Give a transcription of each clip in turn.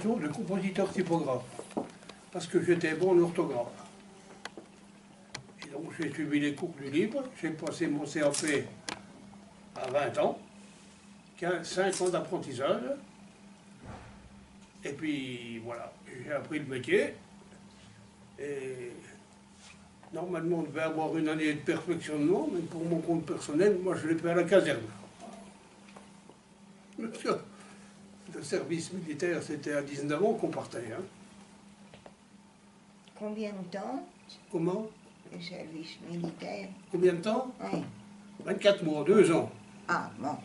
formation de compositeur typographe, parce que j'étais bon en orthographe. Et donc j'ai suivi les cours du livre, j'ai passé mon CAP à 20 ans, 5 ans d'apprentissage, et puis voilà, j'ai appris le métier, et normalement on devait avoir une année de perfectionnement, mais pour mon compte personnel, moi je l'ai fait à la caserne. Parce que le service militaire, c'était à 19 ans qu'on partait. Hein. Combien de temps? Comment? Le service militaire. Combien de temps? Oui. 24 mois, 2 ans. Ah bon.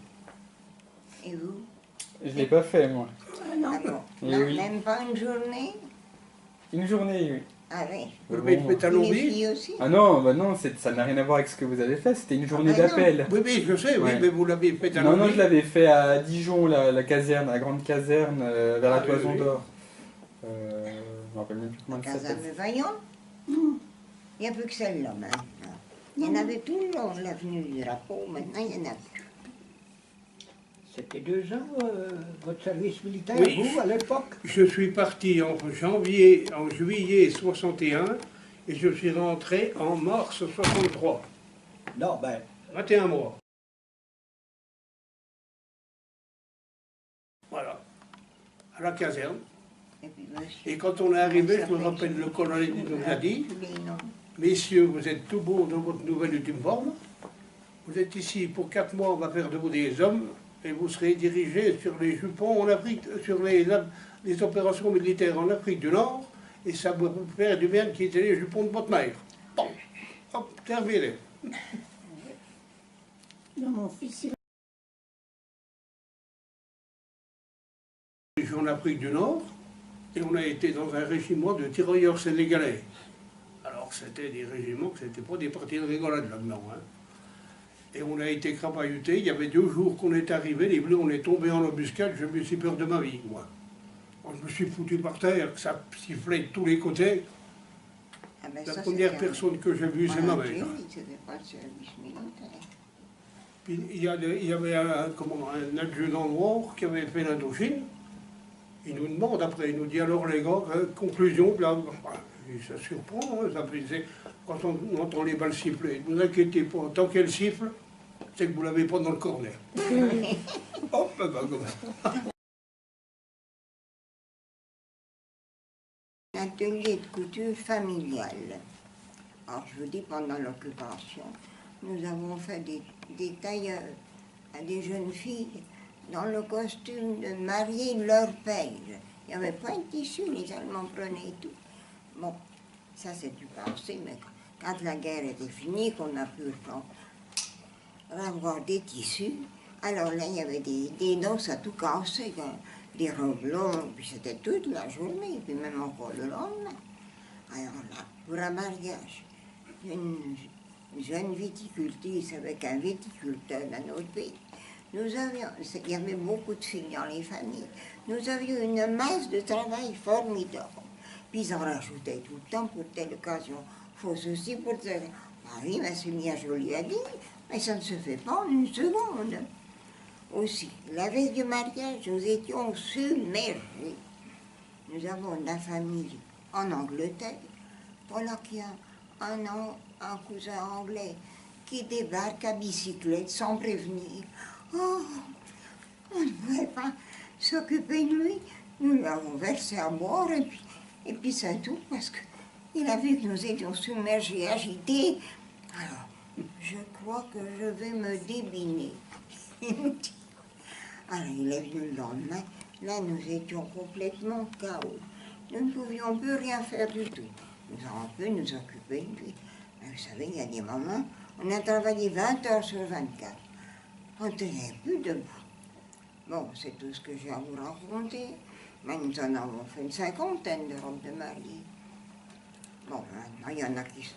Et vous? Je ne l'ai pas fait, moi. Ah non. Ah bon. Et Non, oui. même pas une journée? Une journée, oui. Ah oui. Vous l'avez fait à Les Longwy? filles aussi? Ah non, bah non, ça n'a rien à voir avec ce que vous avez fait, c'était une journée bah non. d'appel. Oui, oui, je sais, oui, Ouais. mais vous l'avez fait à Non, Longwy? non, je l'avais fait à Dijon, la caserne, la grande caserne, vers la Ah, oui, Toison oui. d'Or. Je ne me rappelle même plus comment elle Caserne s'appelle. Vaillant? Il n'y a plus que celle-là maintenant. Il y en avait tout le long de l'avenue du Drapeau, maintenant il n'y en a plus. C'était 2 ans, votre service militaire, Oui. vous, à l'époque? Je suis parti en juillet 61 et je suis rentré en mars 63. Non, ben, 21 mois. Voilà, à la caserne. Et puis monsieur. Et quand on est arrivé, Ça je me fait rappelle, que le colonel nous a dit: les noms. messieurs, vous êtes tout beaux dans votre nouvelle uniforme. Vous êtes ici pour 4 mois, on va faire de vous des hommes, et vous serez dirigés sur les jupons en Afrique, sur les opérations militaires en Afrique du Nord, et ça va vous faire du bien de quitter les jupons de votre mère. Bon, hop, terminé. Non, mon fils, il... En Afrique du Nord, et on a été dans un régiment de tirailleurs sénégalais. Alors c'était des régiments, c'était pas des parties de rigolade là-dedans. Hein. Et on a été crapahutés, il y avait 2 jours qu'on est arrivé, les bleus, on est tombé en embuscade, je me suis peur de ma vie, moi. Je me suis foutu par terre, ça sifflait de tous les côtés. Ah ben La ça, première c'était personne que j'ai vue, c'est ma mère. C'était pas le service militaire. Puis il y avait un adjudant noir qui avait fait l'Indochine. Il nous demande après, il nous dit: alors les gars, conclusion, là, ça surprend, hein, ça fait, quand on entend les balles siffler, ne vous inquiétez pas, tant qu'elles sifflent, c'est que vous ne l'avez pas dans le cornet. Hop, ben, comme ça. Atelier de couture familiale. Alors je vous dis, pendant l'occupation, nous avons fait des tailleurs à des jeunes filles dans le costume de mariée de leur père. Il n'y avait pas de tissu, les Allemands prenaient tout. Bon, ça c'est du passé, mais quand la guerre était finie, qu'on a pu avoir des tissus, alors là il y avait des noces à tout casser, des robes longues, puis c'était toute la journée, puis même encore le lendemain. Alors là, pour un mariage, une jeune viticultrice avec un viticulteur dans notre pays, il y avait beaucoup de filles dans les familles, nous avions une masse de travail formidable. Puis ils en rajoutaient tout le temps pour telle occasion, faut ceci pour telle. Ah oui, mais c'est bien joli à dire, mais ça ne se fait pas en une seconde. Aussi, la veille du mariage, nous étions submergés. Nous avons de la famille en Angleterre. Voilà qu'il y a un cousin anglais qui débarque à bicyclette sans prévenir. Oh, on ne pouvait pas s'occuper de lui. Nous l'avons versé à boire et puis c'est tout, parce qu'il a vu que nous étions submergés, agités. Alors, je crois que je vais me débiner. Alors, il est venu le lendemain. Là, nous étions complètement KO. Nous ne pouvions plus rien faire du tout. Nous avons pu nous occuper de lui. Mais vous savez, il y a des moments, on a travaillé 20 heures sur 24. On ne tenait plus debout. Bon, c'est tout ce que j'ai à vous raconter. Mais nous en avons fait une 50aine de robes de mariée. Bon, maintenant, il y en a qui